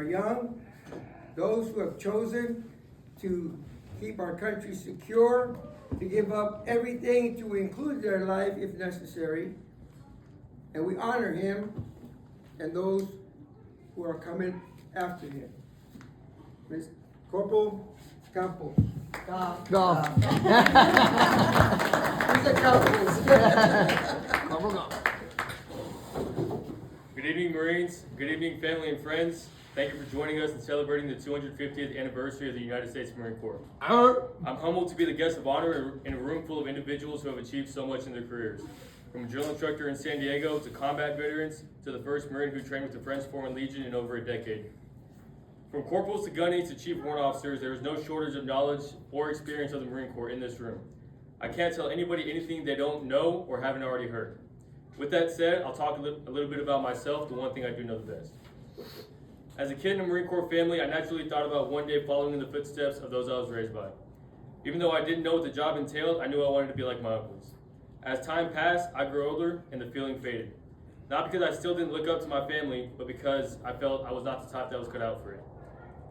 are young, those who have chosen to keep our country secure, to give up everything to include their life if necessary. And we honor him and those who are coming after him. Ms. Corporal Campos. Go. Mr. Campos. Good evening, Marines. Good evening, family and friends. Thank you for joining us and celebrating the 250th anniversary of the United States Marine Corps. I'm humbled to be the guest of honor in a room full of individuals who have achieved so much in their careers. From a drill instructor in San Diego to combat veterans to the first Marine who trained with the French Foreign Legion in over a decade. From corporals to gunnies to chief warrant officers, there is no shortage of knowledge or experience of the Marine Corps in this room. I can't tell anybody anything they don't know or haven't already heard. With that said, I'll talk a little bit about myself, the one thing I do know the best. As a kid in a Marine Corps family, I naturally thought about one day following in the footsteps of those I was raised by. Even though I didn't know what the job entailed, I knew I wanted to be like my uncles. As time passed, I grew older and the feeling faded. Not because I still didn't look up to my family, but because I felt I was not the type that was cut out for it.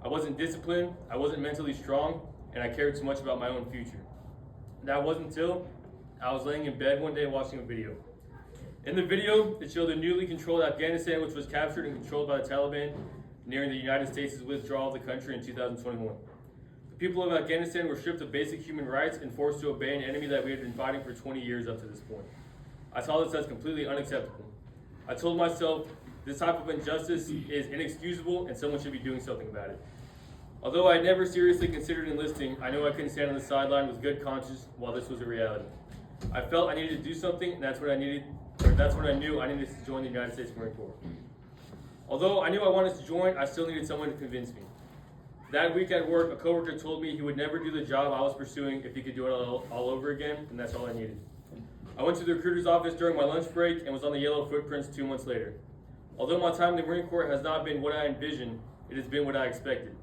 I wasn't disciplined, I wasn't mentally strong, and I cared too much about my own future. That wasn't until I was laying in bed one day watching a video. In the video, it showed the newly controlled Afghanistan, which was captured and controlled by the Taliban, nearing the United States' withdrawal of the country in 2021. The people of Afghanistan were stripped of basic human rights and forced to obey an enemy that we had been fighting for 20 years up to this point. I saw this as completely unacceptable. I told myself this type of injustice is inexcusable and someone should be doing something about it. Although I had never seriously considered enlisting, I knew I couldn't stand on the sideline with good conscience while this was a reality. I felt I needed to do something, and that's when I knew I needed to join the United States Marine Corps. Although I knew I wanted to join, I still needed someone to convince me. That week at work, a coworker told me he would never do the job I was pursuing if he could do it all over again, and that's all I needed. I went to the recruiter's office during my lunch break and was on the yellow footprints 2 months later. Although my time in the Marine Corps has not been what I envisioned, it has been what I expected.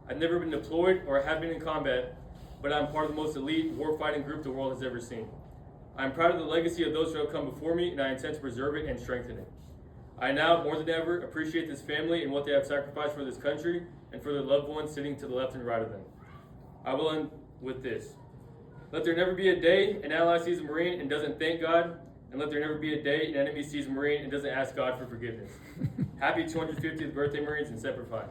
I've never been deployed or have been in combat, but I'm part of the most elite warfighting group the world has ever seen. I'm proud of the legacy of those who have come before me, and I intend to preserve it and strengthen it. I now, more than ever, appreciate this family and what they have sacrificed for this country and for their loved ones sitting to the left and right of them. I will end with this. Let there never be a day an ally sees a Marine and doesn't thank God, and let there never be a day an enemy sees a Marine and doesn't ask God for forgiveness. Happy 250th birthday, Marines, and Semper Fi.